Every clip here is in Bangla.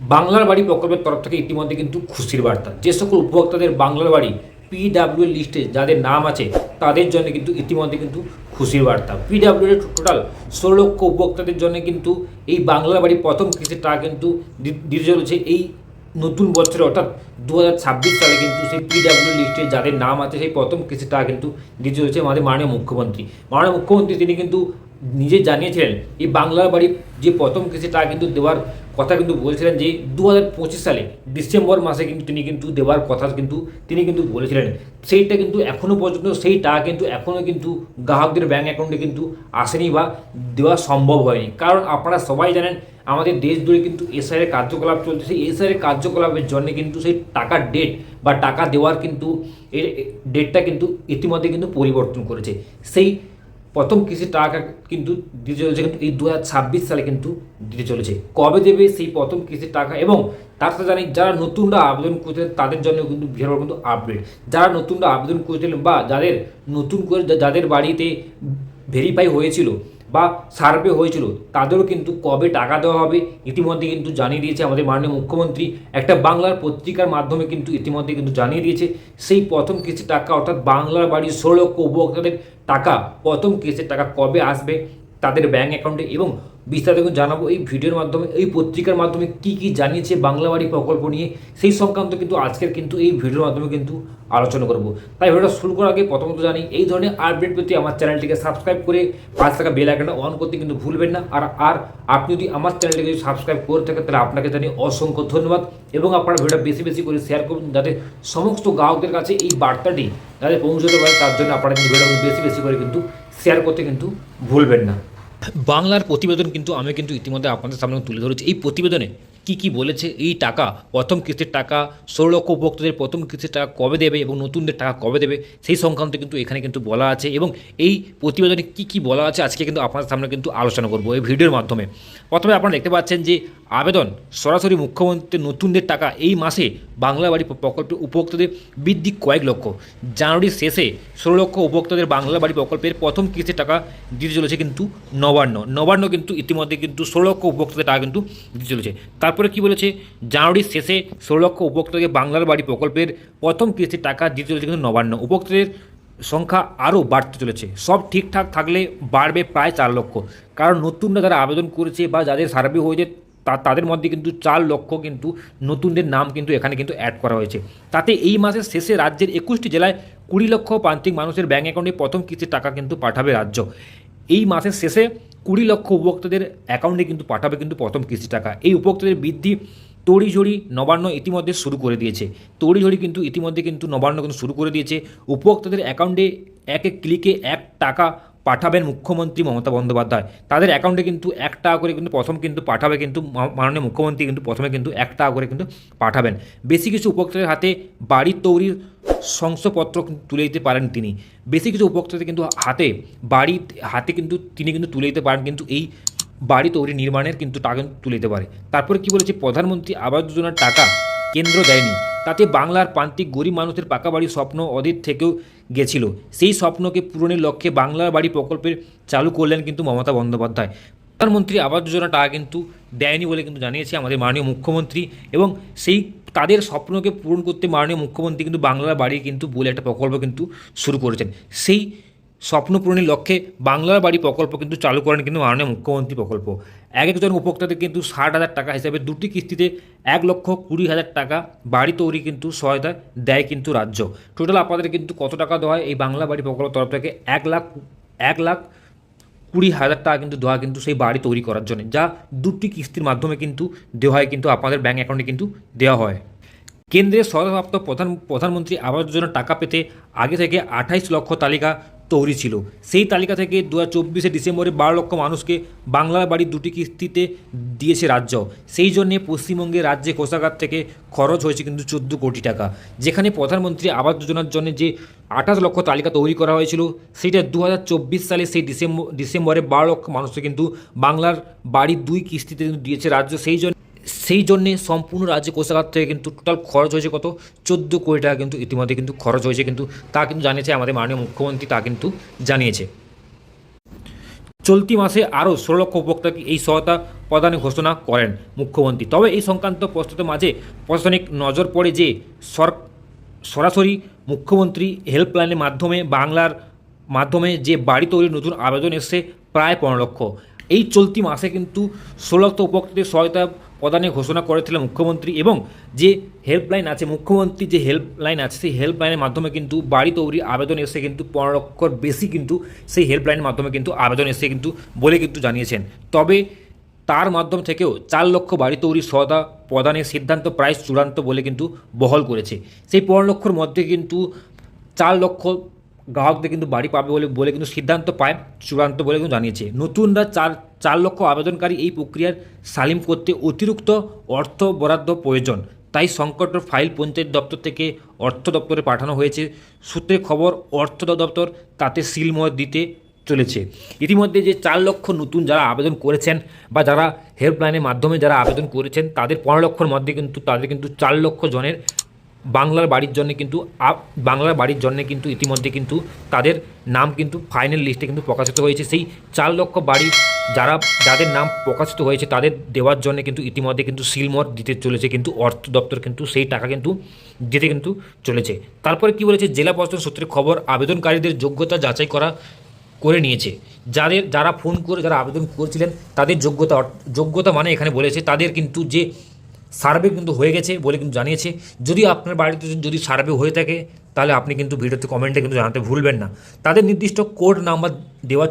বাংলার বাড়ি প্রকল্পের তরফ থেকে ইতিমধ্যে কিন্তু খুশির বার্তা। যে সকল উপভোক্তাদের বাংলার বাড়ি পিডাব্লিউ লিস্টে যাদের নাম আছে তাদের জন্য কিন্তু ইতিমধ্যে কিন্তু খুশির বার্তা। পিডাব্লিউ টোটাল 16 লক্ষ উপভোক্তাদের জন্য কিন্তু এই বাংলার বাড়ি প্রথম কিস্তির টাকা কিন্তু দিতে চলেছে এই নতুন বছরে, অর্থাৎ 2026 সালে কিন্তু সেই পিডাব্লিউ লিস্টে যাদের নাম আছে সেই প্রথম কিস্তির টাকা কিন্তু দিতে চলেছে আমাদের মাননীয় মুখ্যমন্ত্রী। মাননীয় মুখ্যমন্ত্রী তিনি কিন্তু নিজে জানিয়েছিলেন এই বাংলার বাড়ি যে প্রথম কিস্তির টাকা কিন্তু দেওয়ার কথা কিন্তু বলছিলেন যে 2025 সালে ডিসেম্বর মাসে কিন্তু তিনি কিন্তু দেওয়ার কথা কিন্তু তিনি কিন্তু বলেছিলেন। সেইটা কিন্তু এখনও পর্যন্ত সেই টাকা কিন্তু এখনও কিন্তু গ্রাহকদের ব্যাঙ্ক অ্যাকাউন্টে কিন্তু আসেনি বা দেওয়া সম্ভব হয়নি। কারণ আপনারা সবাই জানেন আমাদের দেশ জুড়ে কিন্তু এসআইয়ের কার্যকলাপ চলছে। সেই এসআইয়ের কার্যকলাপের জন্য কিন্তু সেই টাকার ডেট বা টাকা দেওয়ার কিন্তু এর ডেটটা কিন্তু ইতিমধ্যে কিন্তু পরিবর্তন করেছে। সেই প্রথম কিস্তির টাকা কিন্তু দিতে চলেছে কিন্তু এই 2026 সালে কিন্তু দিতে চলেছে। কবে দেবে সেই প্রথম কিস্তির টাকা, এবং তার সাথে জানি যারা নতুনরা আবেদন করেছিলেন তাদের জন্য কিন্তু বিশাল বড় কিন্তু আপডেট। যারা নতুনরা আবেদন করেছিলেন বা যাদের নতুন করে যাদের বাড়িতে ভেরিফাই হয়েছিল বা সার্ভে হয়েছিল তাদেরও কিন্তু কবে টাকা দেওয়া হবে ইতিমধ্যে কিন্তু জানিয়ে দিয়েছে আমাদের মাননীয় মুখ্যমন্ত্রী। একটা বাংলার পত্রিকার মাধ্যমে কিন্তু ইতিমধ্যে কিন্তু জানিয়ে দিয়েছে সেই প্রথম কিস্তির টাকা, অর্থাৎ বাংলার বাড়ির 16 লক্ষ উপভোক্তাদের টাকা প্রথম কিস্তির টাকা কবে আসবে তাদের ব্যাঙ্ক অ্যাকাউন্টে, এবং বিস্তারিত জানাবো এই ভিডিওর মাধ্যমে। এই পত্রিকার মাধ্যমে কি কি জানিয়েছে বাংলা বাড়ি প্রকল্প নিয়ে সেই সংক্রান্ত কিন্তু আজকের কিন্তু এই ভিডিওর মাধ্যমে কিন্তু আলোচনা করব। তাই ভিডিওটা শুরু করার আগে প্রথমত জানি এই ধরনের আপডেট পেতে আমার চ্যানেলটিকে সাবস্ক্রাইব করে পাশে থাকা বেল আইকনটা অন করতে কিন্তু ভুলবেন না। আর আপনি যদি আমার চ্যানেলটিকে যদি সাবস্ক্রাইব করে থাকেন তাহলে আপনাকে জানিয়ে অসংখ্য ধন্যবাদ, এবং আপনারা ভিডিওটা বেশি বেশি করে শেয়ার করুন যাতে সমস্ত গ্রাহকদের কাছে এই বার্তাটি যাতে পৌঁছতে পারে। তার জন্য আপনারা কিন্তু ভিডিওটা বেশি বেশি করে কিন্তু শেয়ার করতে কিন্তু ভুলবেন না। বাংলার প্রতিবেদন কিন্তু আমি কিন্তু ইতিমধ্যে আপনাদের সামনে তুলে ধরেছি। এই প্রতিবেদনে কি বলেছে, এই টাকা প্রথম কিস্তির টাকা 16 লক্ষ উপভোক্তাদের প্রথম কিস্তির টাকা কবে দেবে এবং নতুনদের টাকা কবে দেবে সেই সংক্রান্ত কিন্তু এখানে কিন্তু বলা আছে, এবং এই প্রতিবেদনে কি বলা আছে আজকে কিন্তু আপনাদের সামনে কিন্তু আলোচনা করব এই ভিডিওর মাধ্যমে। প্রথমে আপনারা দেখতে পাচ্ছেন যে আবেদন সরাসরি মুখ্যমন্ত্রীর নতুনদের টাকা এই মাসে বাংলা বাড়ি প্রকল্পের উপভোক্তাদের বৃদ্ধি কয়েক লক্ষ। জানুয়ারির শেষে 16 লক্ষ উপভোক্তাদের বাংলা বাড়ি প্রকল্পের প্রথম কিস্তির টাকা দিতে চলেছে কিন্তু নবান্ন কিন্তু ইতিমধ্যে কিন্তু 16 লক্ষ উপভোক্তাদের টাকা কিন্তু দিতে চলেছে। তারপরে কি বলেছে, জানুয়ারির শেষে 16 লক্ষ উপভোক্তাকে বাংলার বাড়ি প্রকল্পের প্রথম কিস্তির টাকা দিতে চলেছে কিন্তু নবান্ন। উপভোক্তাদের সংখ্যা আরও বাড়তে চলেছে, সব ঠিকঠাক থাকলে বাড়বে প্রায় 4 লক্ষ। কারণ নতুনরা যারা আবেদন করেছে বা যাদের সার্ভে হয়েছে তাদের মধ্যে কিন্তু 4 লক্ষ কিন্তু নতুনদের নাম কিন্তু এখানে কিন্তু অ্যাড করা হয়েছে। তাতে এই মাসের শেষে রাজ্যের 21টি জেলায় 20 লক্ষ প্রান্তিক মানুষের ব্যাঙ্ক অ্যাকাউন্টে প্রথম কিস্তির টাকা কিন্তু পাঠাবে রাজ্য। এই মাসের শেষে 20 লক্ষ উপভোক্তাদের অ্যাকাউন্টে কিন্তু পাঠাবে কিন্তু প্রথম কিস্তির টাকা। এই উপভোক্তাদের বৃদ্ধি তড়িঝড়ি নবান্ন ইতিমধ্যে শুরু করে দিয়েছে। তড়িঝড়ি কিন্তু ইতিমধ্যে কিন্তু নবান্ন কিন্তু শুরু করে দিয়েছে। উপভোক্তাদের অ্যাকাউন্টে এক ক্লিকে 1 টাকা পাঠাবেন মুখ্যমন্ত্রী মমতা বন্দ্যোপাধ্যায়। তাদের অ্যাকাউন্টে কিন্তু 1 টাকা করে কিন্তু প্রথম কিন্তু পাঠাবে কিন্তু মাননীয় মুখ্যমন্ত্রী কিন্তু প্রথমে কিন্তু 1 টাকা করে কিন্তু পাঠাবেন। বেশি কিছু উপভোক্তাদের হাতে বাড়ির তৈরির শংসাপত্র তুলে দিতে পারেন তিনি। বেশি কিছু উপভোক্তাদের কিন্তু হাতে কিন্তু তিনি কিন্তু তুলে দিতে পারেন কিন্তু এই বাড়ি তৈরি নির্মাণের কিন্তু টাকা কিন্তু তুলে দিতে পারে। তারপরে কি বলেছে, প্রধানমন্ত্রী আবাস যোজনার টাকা কেন্দ্র দেয়নি, তাতে বাংলার প্রান্তিক গরিব মানুষের পাকা বাড়ির স্বপ্ন অধীর থেকেও গেছিল। সেই স্বপ্নকে পূরণের লক্ষ্যে বাংলার বাড়ি প্রকল্পের চালু করলেন কিন্তু মমতা বন্দ্যোপাধ্যায়। প্রধানমন্ত্রী আবাস যোজনা টাকা কিন্তু দেয়নি বলে কিন্তু জানিয়েছে আমাদের মাননীয় মুখ্যমন্ত্রী, এবং সেই তাদের স্বপ্নকে পূরণ করতে মাননীয় মুখ্যমন্ত্রী কিন্তু বাংলার বাড়ি কিন্তু বলে একটা প্রকল্প কিন্তু শুরু করেছেন। সেই স্বপ্ন পূরণের লক্ষ্যে বাংলার বাড়ি প্রকল্প কিন্তু চালু করেন কিন্তু মাননীয় মুখ্যমন্ত্রী প্রকল্প। একজন উপভোক্তাদের কিন্তু 60,000 টাকা হিসাবে 2টি কিস্তিতে 1,20,000 টাকা বাড়ি তৈরি কিন্তু সহায়তা দেয় কিন্তু রাজ্য। টোটাল আপনাদের কিন্তু কত টাকা দেওয়া হয় এই বাংলা বাড়ি প্রকল্পের তরফ থেকে 1,20,000 টাকা কিন্তু দেওয়া কিন্তু সেই বাড়ি তৈরি করার জন্য, যা 2টি কিস্তির মাধ্যমে কিন্তু দেওয়া হয় কিন্তু আপনাদের ব্যাঙ্ক অ্যাকাউন্টে কিন্তু দেওয়া হয়। কেন্দ্রের সরকারপ্রাপ্ত প্রধানমন্ত্রী আবাস যোজনার টাকা পেতে আগে থেকে 28 লক্ষ তালিকা তৈরি ছিল। সেই তালিকা থেকে 2024 ডিসেম্বরে 12 লক্ষ মানুষকে বাংলার বাড়ি 2টি কিস্তিতে দিয়েছে রাজ্য। সেই জন্যে পশ্চিমবঙ্গের রাজ্যে কোষাগার থেকে খরচ হয়েছে কিন্তু 14 কোটি টাকা। যেখানে প্রধানমন্ত্রী আবাস যোজনার জন্য যে 28 লক্ষ তালিকা তৈরি করা হয়েছিল সেটা 2024 সালে সেই ডিসেম্বরে 12 লক্ষ মানুষকে কিন্তু বাংলার বাড়ি 2 কিস্তিতে কিন্তু দিয়েছে রাজ্য। সেই জন্যে সম্পূর্ণ রাজ্য কোষাগার থেকে কিন্তু টোটাল খরচ হয়েছে কত, 14 কোটি টাকা কিন্তু ইতিমধ্যে কিন্তু খরচ হয়েছে কিন্তু তা কিন্তু জানিয়েছে আমাদের মাননীয় মুখ্যমন্ত্রী, তা কিন্তু জানিয়েছে। চলতি মাসে আরও 16 লক্ষ উপভোক্তাকে এই সহায়তা প্রদানের ঘোষণা করেন মুখ্যমন্ত্রী। তবে এই সংক্রান্ত প্রস্তুতের মাঝে প্রশাসনিক নজর পড়ে যে সরাসরি মুখ্যমন্ত্রী হেল্পলাইনের মাধ্যমে যে বাড়ি তৈরির নতুন আবেদন এসছে প্রায় 15 লক্ষ। এই চলতি মাসে কিন্তু 16 লক্ষ উপভোক্তাদের সহায়তা প্রদানের ঘোষণা করেছিলেন মুখ্যমন্ত্রী, এবং যে হেল্পলাইন আছে মুখ্যমন্ত্রী যে হেল্পলাইন আছে সেই হেল্পলাইনের মাধ্যমে কিন্তু বাড়ি তৈরির আবেদন এসে কিন্তু 15 লক্ষর বেশি কিন্তু সেই হেল্পলাইনের মাধ্যমে কিন্তু আবেদন এসে কিন্তু বলে কিন্তু জানিয়েছেন। তবে তার মাধ্যম থেকেও 4 লক্ষ বাড়ি তৈরির সহায়তা প্রদানের সিদ্ধান্ত প্রায় চূড়ান্ত বলে কিন্তু বহাল করেছে। সেই 15 লক্ষর মধ্যে কিন্তু 4 লক্ষ গ্রাহকদের কিন্তু বাড়ি পাবে বলে কিন্তু সিদ্ধান্ত পায় চূড়ান্ত বলে কিন্তু জানিয়েছে। নতুনরা 4 লক্ষ আবেদনকারী এই প্রক্রিয়ার সালিম করতে অতিরিক্ত অর্থ বরাদ্দ প্রয়োজন, তাই সংকট ফাইল পঞ্চায়েত দপ্তর থেকে অর্থ দপ্তরে পাঠানো হয়েছে। সূত্রে খবর অর্থ দপ্তর তাতে সিলমোহর দিতে চলেছে। ইতিমধ্যে যে 4 লক্ষ নতুন যারা আবেদন করেছেন বা যারা হেল্পলাইনের মাধ্যমে যারা আবেদন করেছেন তাদের 15 লক্ষর মধ্যে কিন্তু 4 লক্ষ জনের বাংলার বাড়ির জন্য কিন্তু ইতিমধ্যে কিন্তু তাদের নাম কিন্তু ফাইনাল লিস্টে কিন্তু প্রকাশিত হয়েছে। সেই 4 লক্ষ বাড়ি যাদের নাম প্রকাশিত হয়েছে তাদের দেওয়ার জন্য কিন্তু ইতিমধ্যে কিন্তু সিলমোহর দিতে চলেছে কিন্তু অর্থ দপ্তর কিন্তু সেই টাকা কিন্তু দিতে কিন্তু চলেছে। তারপরে কি বলেছে, জেলা প্রশাসন সূত্রে খবর আবেদনকারীদের যোগ্যতা যাচাই করে নিয়েছে। যারা ফোন করে যারা আবেদন করেছিলেন তাদের যোগ্যতা মানে এখানে বলেছে তাদের কিন্তু যে সার্ভে কিন্তু হয়ে গেছে বলে কিন্তু জানিয়েছে। যদি আপনার বাড়িতে যদি সার্ভে হয়ে থাকে তাহলে আপনি কিন্তু ভিডিওতে কমেন্টে কিন্তু জানাতে ভুলবেন না। তাদের নির্দিষ্ট কোড নাম্বার দেওয়া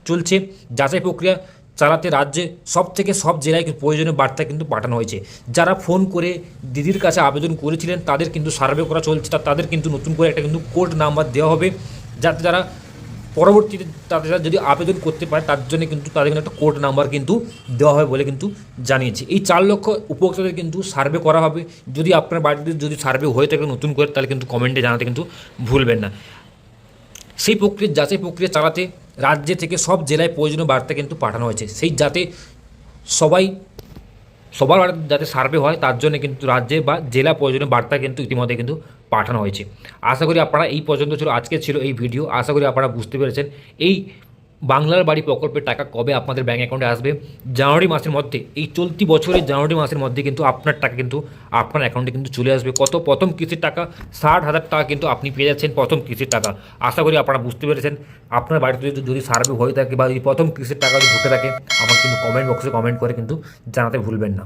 চলছে। যাচাই প্রক্রিয়া চালাতে রাজ্যে সব জেলায় প্রয়োজনীয় বার্তা কিন্তু পাঠানো হয়েছে। যারা ফোন করে দিদির কাছে আবেদন করেছিলেন তাদের কিন্তু সার্ভে করা চলছে, তাদের কিন্তু নতুন করে একটা কিন্তু কোড নাম্বার দেওয়া হবে, যাতে যারা পরবর্তীতে তারা যদি আবেদন করতে পারে তার জন্য কিন্তু তাদের কিন্তু একটা কোড নাম্বার কিন্তু দেওয়া হবে বলে কিন্তু জানিয়েছে। এই 4 লক্ষ উপভোক্তাদের কিন্তু সার্ভে করা হবে। যদি আপনার বাড়িতে যদি সার্ভে হয়ে থাকে নতুন করে তাহলে কিন্তু কমেন্টে জানাতে কিন্তু ভুলবেন না। সেই যাচাই প্রক্রিয়া চালাতে রাজ্য থেকে সব জেলায় প্রয়োজনীয় বার্তা কিন্তু পাঠানো হয়েছে। সেই যাতে সবার যাতে সার্ভে হয় তার জন্য কিন্তু রাজ্যে বা জেলা প্রয়োজনীয় বার্তা কিন্তু ইতিমধ্যে কিন্তু পাঠানো হয়েছে। আশা করি আপনারা এই পর্যন্ত ছিল এই ভিডিও। আশা করি আপনারা বুঝতে পেরেছেন এই বাংলার বাড়ি প্রকল্পের টাকা কবে আপনাদের ব্যাঙ্ক অ্যাকাউন্টে আসবে। জানুয়ারি মাসের মধ্যে, এই চলতি বছরের জানুয়ারি মাসের মধ্যে কিন্তু আপনার টাকা কিন্তু আপনার অ্যাকাউন্টে কিন্তু চলে আসবে। প্রথম কিস্তির টাকা 60,000 টাকা কিন্তু আপনি পেয়ে যাচ্ছেন প্রথম কিস্তির টাকা। আশা করি আপনারা বুঝতে পেরেছেন। আপনার বাড়িতে যদি সার্ভে হয়ে থাকে বা প্রথম কিস্তির টাকা যদি ঢুকে থাকে আমাকে কিন্তু কমেন্ট বক্সে কমেন্ট করে কিন্তু জানাতে ভুলবেন না।